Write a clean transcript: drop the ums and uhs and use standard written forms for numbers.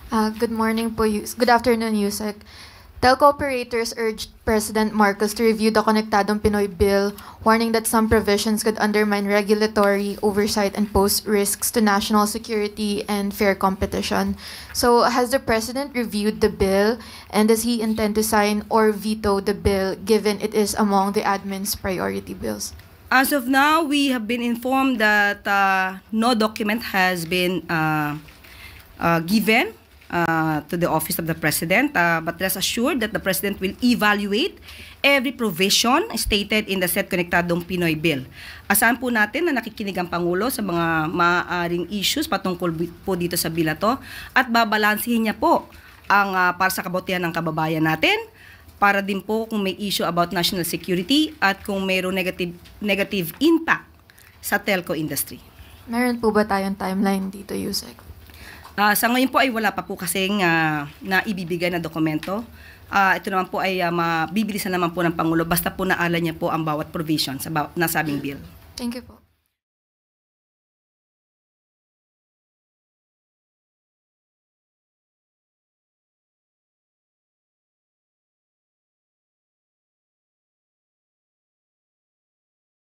Good morning po, good afternoon, Yusek. Telco operators urged President Marcos to review the Konektadong Pinoy Bill, warning that some provisions could undermine regulatory oversight and pose risks to national security and fair competition. So, has the President reviewed the bill, and does he intend to sign or veto the bill given it is among the admin's priority bills? As of now, we have been informed that no document has been given to the Office of the President, but rest assured that the President will evaluate every provision stated in the said Konektadong Pinoy Bill. Asahan po natin na nakikinig ang Pangulo sa mga maaaring issues patungkol po dito sa bill na to, at babalansihin niya po ang para sa kabutihan ng kababayan natin, para din po kung may issue about national security at kung mayroong negative impact sa telco industry. Meron po ba tayong timeline dito, Yusek? Sa ngayon po ay wala pa po kasing na ibibigay na dokumento. Ito naman po ay mabibilisan naman po ng Pangulo basta po naalan niya po ang bawat provision sa nasabing bill. Thank you po.